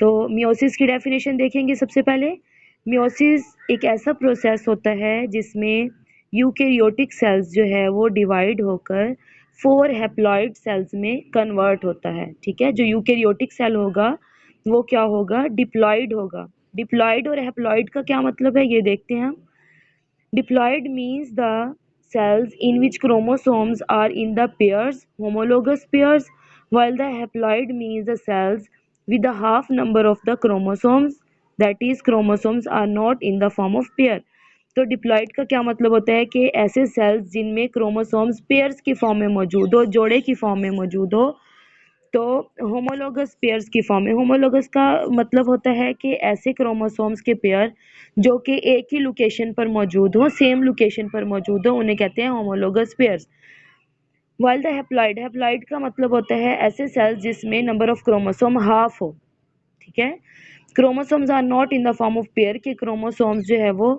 तो मियोसिस की डेफिनेशन देखेंगे सबसे पहले। मियोसिस एक ऐसा प्रोसेस होता है जिसमें यूकेरियोटिक सेल्स जो है वो डिवाइड होकर 4 हैप्लॉइड सेल्स में कन्वर्ट होता है, ठीक है। जो यूकेरियोटिक सेल होगा वो क्या होगा, डिप्लॉइड होगा। डिप्लॉइड और हैप्लॉइड का क्या मतलब है ये देखते हैं हम। Diploid means the cells in which chromosomes are in the pairs, homologous pairs, while the haploid means the cells with the half number of the chromosomes, that is chromosomes are not in the form of pair. तो diploid का क्या मतलब होता है कि ऐसे sales जिनमें chromosomes pairs की फॉर्म में मौजूद हो, जोड़े की फॉर्म में मौजूद हो। तो होमोलोगस पेयर्स की फॉर्म में, होमोलोगस का मतलब होता है कि ऐसे क्रोमोसोम्स के पेयर जो कि एक ही लोकेशन पर मौजूद हो, सेम लोकेशन पर मौजूद हो, उन्हें कहते हैं homologous pairs. While the haploid, haploid का मतलब होता है ऐसे सेल्स जिसमें नंबर ऑफ क्रोमोसोम हाफ हो, ठीक है। Chromosomes are not in the form of pair, के क्रोमोसोम्स जो है वो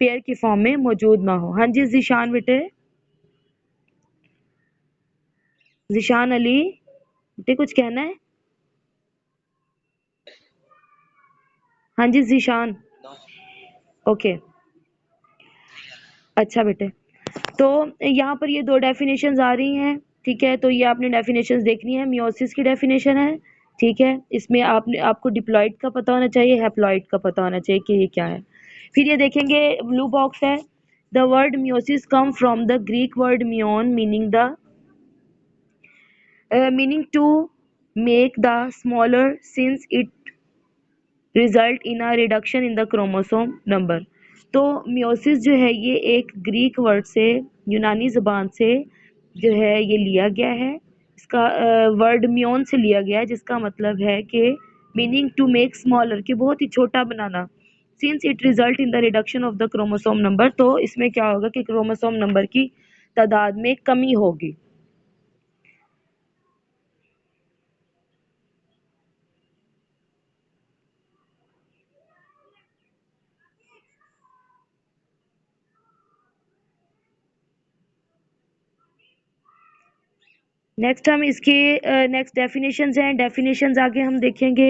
पेयर की फॉर्म में मौजूद ना हो। हाँ जी जिशान बेटे, जिशान अली बेटे कुछ कहना है? हाँ जी जिशान, ओके अच्छा बेटे। तो यहाँ पर ये 2 डेफिनेशंस आ रही हैं, ठीक है। तो ये आपने डेफिनेशंस देखनी है। मियोसिस की डेफिनेशन है, ठीक है। इसमें आपको डिप्लॉइड का पता होना चाहिए, हैप्लॉइड का पता होना चाहिए कि ये क्या है। फिर ये देखेंगे ब्लू बॉक्स है। The word meiosis come from the Greek word meion meaning to make the smaller since it result in a reduction in the chromosome number. तो मियोसिस जो है ये एक ग्रीक वर्ड से, यूनानी ज़बान से जो है ये लिया गया है। इसका वर्ड मियोन से लिया गया है, जिसका मतलब है कि मीनिंग टू मेक स्मॉलर, कि बहुत ही छोटा बनाना। Since it result in the reduction of the chromosome number, तो इसमें क्या होगा कि क्रोमोसोम नंबर की तादाद में कमी होगी। नेक्स्ट हम इसके नेक्स्ट डेफिनेशंस हैं, डेफिनेशंस आगे हम देखेंगे।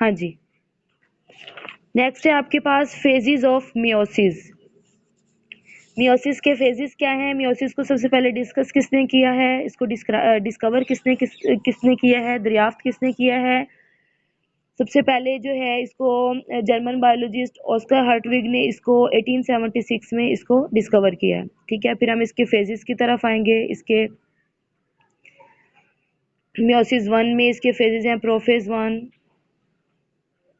हाँ जी, नेक्स्ट है आपके पास फेजेस ऑफ मियोसिस। मियोसिस के फेजेस क्या हैं? मियोसिस को सबसे पहले डिस्कस किसने किया है, इसको डिस्कवर किसने किया है, दरियाफ्त किसने किया है? सबसे पहले जो है इसको जर्मन बायोलॉजिस्ट ऑस्कर हर्टविग ने इसको 1876 में इसको डिस्कवर किया है, ठीक है। फिर हम इसके फेजेस की तरफ आएंगे। इसके मियोसिस 1 में इसके फेजेस हैं प्रोफेज 1,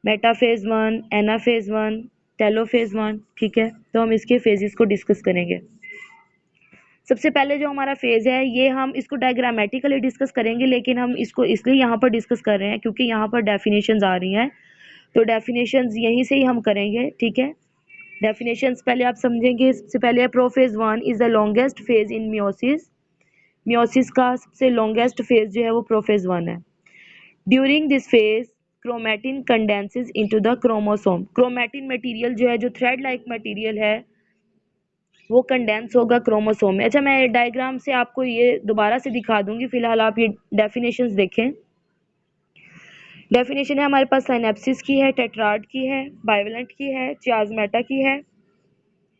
मेटाफेज 1, एनाफेज 1, टेलोफेज 1, ठीक है। तो हम इसके फेजेस को डिस्कस करेंगे। सबसे पहले जो हमारा फेज है ये हम इसको डायग्रामेटिकली डिस्कस करेंगे, लेकिन हम इसको इसलिए यहाँ पर डिस्कस कर रहे हैं क्योंकि यहाँ पर डेफिनेशंस आ रही हैं, तो डेफिनेशंस यहीं से ही हम करेंगे, ठीक है। डेफिनेशंस पहले आप समझेंगे। सबसे पहले prophase 1 is the longest phase in meiosis. Meiosis का सबसे लॉन्गेस्ट फेज जो है वो प्रोफेज 1 है। During this phase chromatin condenses into the chromosome. Chromatin material जो है, जो थ्रेड लाइक मटेरियल है, वो कंडेंस होगा क्रोमोसोम में। अच्छा मैं डायग्राम से आपको ये दोबारा से दिखा दूंगी, फिलहाल आप ये डेफिनेशंस देखें। डेफिनेशन है हमारे पास साइनेप्सिस की है, टेट्राड की है, बाइवेलेंट की है, चियाज़मेटा की है,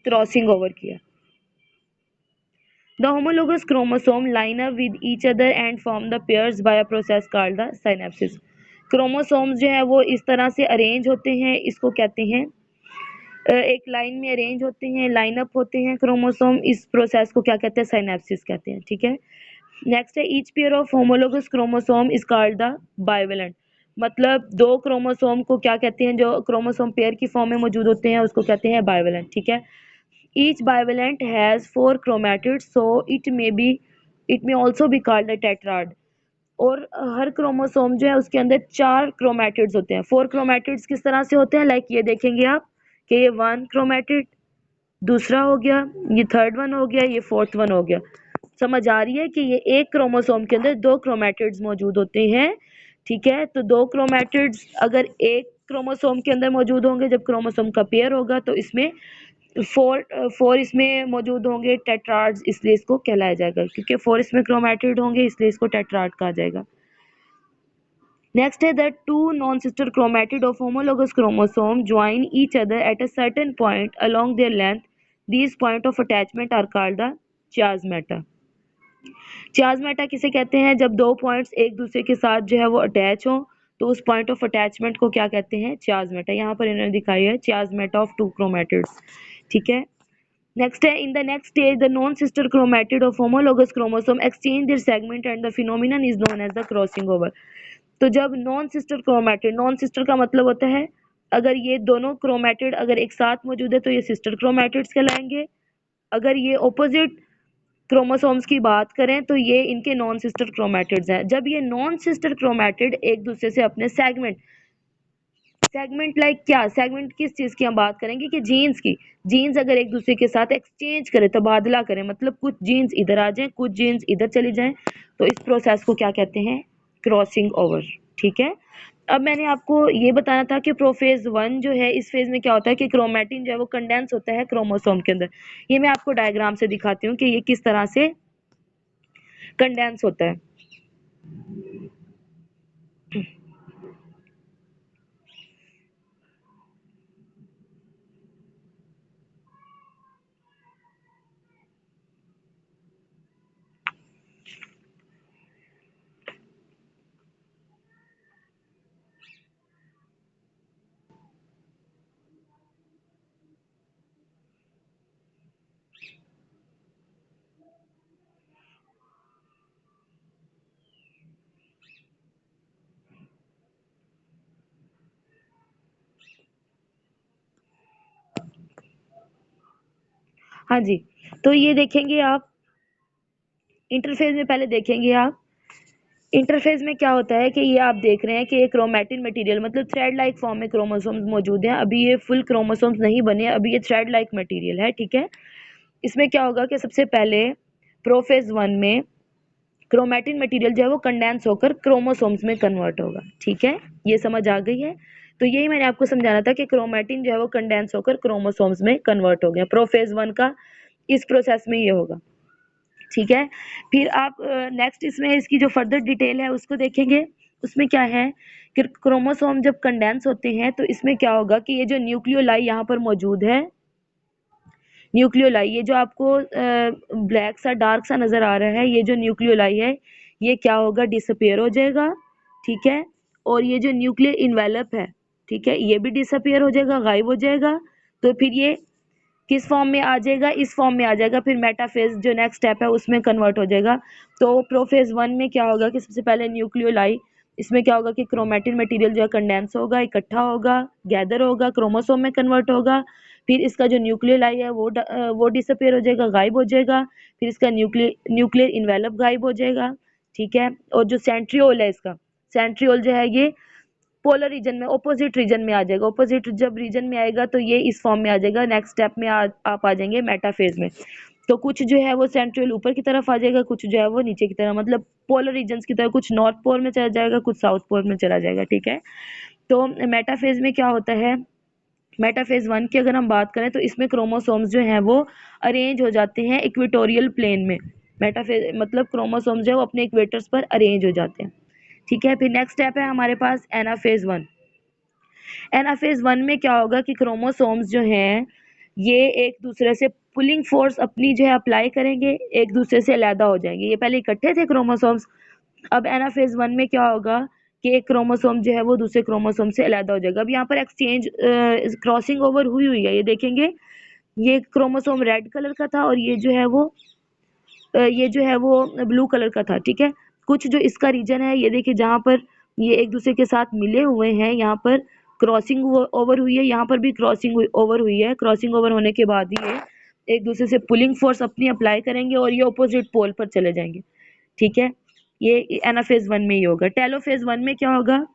क्रॉसिंग ओवर की है। The homologous chromosome line up with each other and form the pairs by a process called the synapsis. Chromosomes जो है वो इस तरह से अरेंज होते हैं, इसको कहते हैं एक लाइन में अरेंज होते हैं, लाइन अप होते हैं क्रोमोसोम। इस प्रोसेस को क्या कहते हैं? साइनेप्सिस कहते हैं, ठीक है। नेक्स्ट है each pair of homologous chromosome is called the bivalent. मतलब 2 क्रोमोसोम को क्या कहते हैं, जो क्रोमोसोम पेयर की फॉर्म में मौजूद होते हैं उसको कहते हैं बाइवेलेंट, ठीक है। Each bivalent has 4 chromatids, so it may also be called the tetrad. और हर क्रोमोसोम जो है उसके अंदर 4 क्रोमैटिड्स होते हैं। 4 क्रोमैटिड्स किस तरह से होते हैं, लाइक ये देखेंगे आप कि ये 1 क्रोमैटिड, दूसरा हो गया, ये 3rd वन हो गया, ये 4th वन हो गया। समझ आ रही है कि ये एक क्रोमोसोम के अंदर 2 क्रोमैटिड्स मौजूद होते हैं, ठीक है। तो 2 क्रोमैटिड्स अगर एक क्रोमोसोम के अंदर मौजूद होंगे, जब क्रोमोसोम का पेयर होगा तो इसमें फोर इसमें मौजूद होंगे टेट्राड्स, इसलिए इसको कहलाया जाएगा, क्योंकि 4 इसमें क्रोमैटिड होंगे इसलिए इसको टेट्राड कहा जाएगा। नेक्स्ट है the two non sister chromatid of homologous chromosome join each other at a certain point along their length, these point of attachment are called the chiasmata. Chiasmata किसे कहते हैं? जब दो पॉइंट्स एक दूसरे के साथ जो है वो अटैच हो तो उस पॉइंट ऑफ अटैचमेंट को क्या कहते हैं? चियाज़मेटा। यहाँ पर इन्होंने दिखाई है चियाज़मेटा ऑफ टू क्रोमैटिड्स, ठीक है। नेक्स्ट है in the next stage the non sister chromatid of homologous chromosome exchange their segment and the phenomenon is known as the crossing over. तो जब non sister chromatid, non sister का मतलब होता है अगर ये दोनों क्रोमैटिड अगर एक साथ मौजूद है तो ये सिस्टर क्रोमैटिड्स कहलाएंगे। अगर ये ऑपोजिट क्रोमोसोम्स की बात करें तो ये इनके नॉन सिस्टर क्रोमैटिड्स हैं। जब ये नॉन सिस्टर क्रोमैटिड एक दूसरे से अपने सेगमेंट लाइक क्या, सेगमेंट किस चीज की हम बात करेंगे कि जीन्स की, जीन्स अगर एक दूसरे के साथ एक्सचेंज करें, तबादला करें, मतलब कुछ जीन्स इधर आ जाएं कुछ जीन्स इधर चली जाएं, तो इस प्रोसेस को क्या कहते हैं? क्रॉसिंग ओवर, ठीक है। अब मैंने आपको ये बताना था कि प्रोफेज 1 जो है इस फेज में क्या होता है कि क्रोमैटिन जो है वो कंडेंस होता है क्रोमोसोम के अंदर। ये मैं आपको डायग्राम से दिखाती हूँ कि ये किस तरह से कंडेंस होता है। हाँ जी, तो ये देखेंगे आप इंटरफेज में, पहले देखेंगे आप इंटरफेज में क्या होता है कि ये आप देख रहे हैं कि ये क्रोमैटिन मटेरियल मतलब थ्रेड लाइक फॉर्म में क्रोमोसोम्स मौजूद हैं। अभी ये फुल क्रोमोसोम्स नहीं बने, अभी ये थ्रेड लाइक मटेरियल है, ठीक है। इसमें क्या होगा कि सबसे पहले प्रोफेज 1 में क्रोमैटिन मटेरियल जो है वो कंडेंस होकर क्रोमोसोम्स में कन्वर्ट होगा, ठीक है। ये समझ आ गई है? तो यही मैंने आपको समझाना था कि क्रोमैटिन जो है वो कंडेंस होकर क्रोमोसोम्स में कन्वर्ट हो गया। प्रोफेज 1 का इस प्रोसेस में ये होगा, ठीक है। फिर आप नेक्स्ट इसमें इसकी जो फर्दर डिटेल है उसको देखेंगे। उसमें क्या है कि क्रोमोसोम जब कंडेंस होते हैं तो इसमें क्या होगा कि ये जो न्यूक्लियोलाई यहाँ पर मौजूद है, न्यूक्लियोलाई, ये जो आपको ब्लैक सा डार्क सा नजर आ रहा है, ये जो न्यूक्लियोलाई है ये क्या होगा? डिसअपियर हो जाएगा, ठीक है। और ये जो न्यूक्लियर इन्वेलप है, ठीक है, ये भी डिसअपियर हो जाएगा, गायब हो जाएगा। तो फिर ये किस फॉर्म में आ जाएगा? इस फॉर्म में आ जाएगा। फिर मेटाफेज जो नेक्स्ट स्टेप है उसमें कन्वर्ट हो जाएगा। तो प्रोफेज 1 में क्या होगा कि सबसे पहले न्यूक्लियोलाई, इसमें क्या होगा कि क्रोमैटिन मटेरियल जो है कंडेंस होगा, इकट्ठा होगा, गैदर होगा, क्रोमोसोम में कन्वर्ट होगा। फिर इसका जो न्यूक्लियोलाई है वो डिसअपियर हो जाएगा, गायब हो जाएगा। फिर इसका न्यूक्लियर इन्वेलप गायब हो जाएगा, ठीक है। और जो सेंट्रियोल है इसका, सेंट्रियोल जो है ये पोलर रीजन में, ऑपोजिट रीजन में आ जाएगा। ऑपोजिट जब रीजन में आएगा तो ये इस फॉर्म में आ जाएगा। नेक्स्ट स्टेप में आप आ जाएंगे मेटाफेज में। तो कुछ जो है वो सेंट्रल ऊपर की तरफ आ जाएगा, कुछ जो है वो नीचे की तरफ, मतलब पोलर रीजन्स की तरफ, कुछ नॉर्थ पोल में चला जाएगा, कुछ साउथ पोल में चला जाएगा, ठीक है। तो मेटाफेज में क्या होता है? मेटाफेज 1 की अगर हम बात करें तो इसमें क्रोमोसोम्स जो हैं वो अरेंज हो जाते हैं इक्वेटोरियल प्लेन में। मेटाफेज मतलब क्रोमोसोम्स जो है वो अपने इक्वेटर्स पर अरेंज हो जाते हैं, ठीक है। फिर नेक्स्ट स्टेप है हमारे पास एनाफेज 1। एनाफेज 1 में क्या होगा कि क्रोमोसोम्स जो हैं ये एक दूसरे से पुलिंग फोर्स अपनी जो है अप्लाई करेंगे, एक दूसरे से अलहदा हो जाएंगे। ये पहले इकट्ठे थे क्रोमोसोम्स, अब एनाफेज 1 में क्या होगा कि एक क्रोमोसोम जो है वो दूसरे क्रोमोसोम से अलहदा हो जाएगा। अब यहाँ पर एक्सचेंज क्रॉसिंग ओवर हुई हुई है, ये देखेंगे। ये क्रोमोसोम रेड कलर का था और ये जो है वो ब्लू कलर का था, ठीक है। कुछ जो इसका रीजन है ये देखिए, जहाँ पर ये एक दूसरे के साथ मिले हुए हैं यहाँ पर क्रॉसिंग ओवर हुई है, यहाँ पर भी क्रॉसिंग ओवर हुई है। क्रॉसिंग ओवर होने के बाद ये एक दूसरे से पुलिंग फोर्स अपनी अप्लाई करेंगे और ये ऑपोजिट पोल पर चले जाएंगे, ठीक है। ये एनाफेज 1 में ही होगा। टेलोफेज 1 में क्या होगा?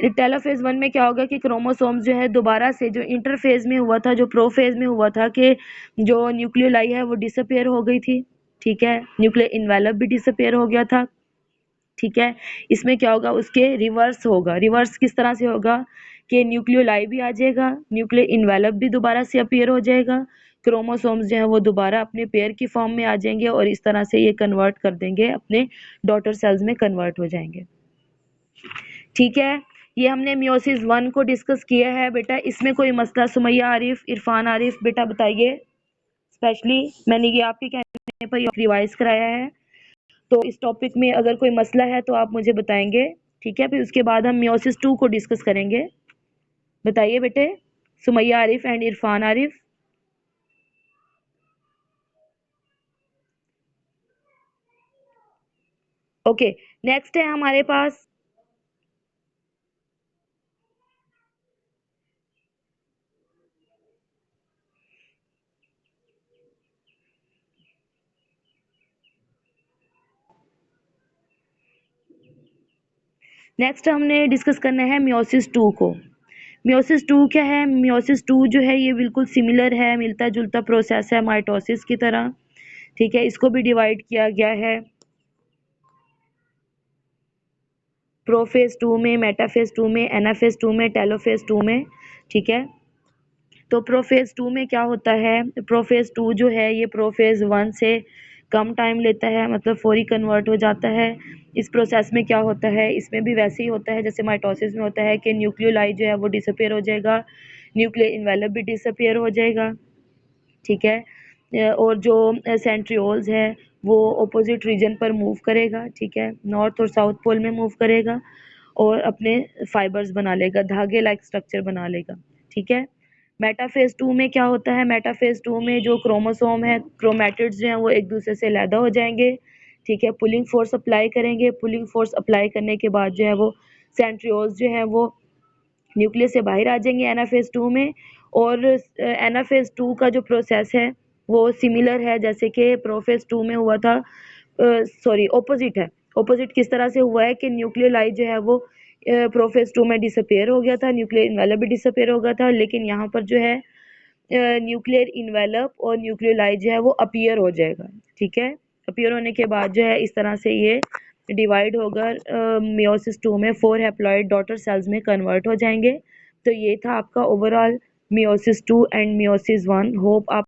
टेलोफेज 1 में क्या होगा कि क्रोमोसोम्स जो है दोबारा से जो इंटरफेज में हुआ था, जो प्रोफेज में हुआ था कि जो न्यूक्लियोलाई है वो डिसअपियर हो गई थी, ठीक है। न्यूक्लियर इन्वेलप भी डिसअपियर हो गया था, ठीक है। इसमें क्या होगा? उसके रिवर्स होगा। रिवर्स किस तरह से होगा कि न्यूक्लियोलाई भी आ जाएगा, न्यूक्लियर इन्वेलप भी दोबारा से अपीयर हो जाएगा, क्रोमोसोम्स जो है वो दोबारा अपने पेयर की फॉर्म में आ जाएंगे और इस तरह से ये कन्वर्ट कर देंगे, अपने डॉटर सेल्स में कन्वर्ट हो जाएंगे। ठीक है, ये हमने मियोसिस 1 को डिस्कस किया है बेटा। इसमें कोई मसला सुमैया आरिफ, इरफान आरिफ बेटा बताइए। स्पेशली मैंने ये आपके कहने पर रिवाइज कराया है, तो इस टॉपिक में अगर कोई मसला है तो आप मुझे बताएंगे। ठीक है, फिर उसके बाद हम मियोसिस 2 को डिस्कस करेंगे। बताइए बेटे, Sumaiya Arif and Irfan Arif. Okay, next है हमारे पास नेक्स्ट हमने डिस्कस करना है मियोसिस 2 को। मियोसिस 2 क्या है? मियोसिस 2 जो है ये बिल्कुल सिमिलर है, मिलता जुलता प्रोसेस है माइटोसिस की तरह। ठीक है, इसको भी डिवाइड किया गया है प्रोफेज 2 में, मेटाफेज 2 में, एनाफेज 2 में, टेलोफेज 2 में। ठीक है, तो प्रोफेज 2 में क्या होता है? प्रोफेज 2 जो है ये प्रोफेज 1 से कम टाइम लेता है, मतलब फौरी कन्वर्ट हो जाता है। इस प्रोसेस में क्या होता है? इसमें भी वैसे ही होता है जैसे माइटोसिस में होता है कि न्यूक्लियोलाई जो है वो डिसअपियर हो जाएगा, न्यूक्लियर इन्वेलप भी डिसअपियर हो जाएगा। ठीक है, और जो सेंट्रियोल्स है वो ऑपोजिट रीजन पर मूव करेगा। ठीक है, नॉर्थ और साउथ पोल में मूव करेगा और अपने फाइबर्स बना लेगा, धागे लाइक स्ट्रक्चर बना लेगा। ठीक है, मेटाफेज 2 में क्या होता है? मेटाफेज 2 में जो क्रोमोसोम है, क्रोमैटिड्स जो हैं वो एक दूसरे से अलहदा हो जाएंगे। ठीक है, पुलिंग फोर्स अप्लाई करेंगे, पुलिंग फोर्स अप्लाई करने के बाद जो है वो सेंट्रियोल्स जो है वो न्यूक्लियस से बाहर आ जाएंगे एनाफेज 2 में। और एनाफेज 2 का जो प्रोसेस है वो सिमिलर है जैसे कि प्रोफेज 2 में हुआ था, सॉरी ऑपोजिट है। ऑपोजिट किस तरह से हुआ है कि न्यूक्लियोलाई जो है वो प्रोफेज 2 में डिसअपियर हो गया था, न्यूक्लियर इन्वेलप भी डिसअपियर हो गया था, लेकिन यहाँ पर जो है न्यूक्लियर इन्वेलप और न्यूक्लियोलाई जो है वो अपीयर हो जाएगा। ठीक है, अपीयर होने के बाद जो है इस तरह से ये डिवाइड होकर मियोसिस 2 में 4 हैप्लॉइड डॉटर सेल्स में कन्वर्ट हो जाएंगे। तो ये था आपका overall meiosis 2 and meiosis 1। Hope आप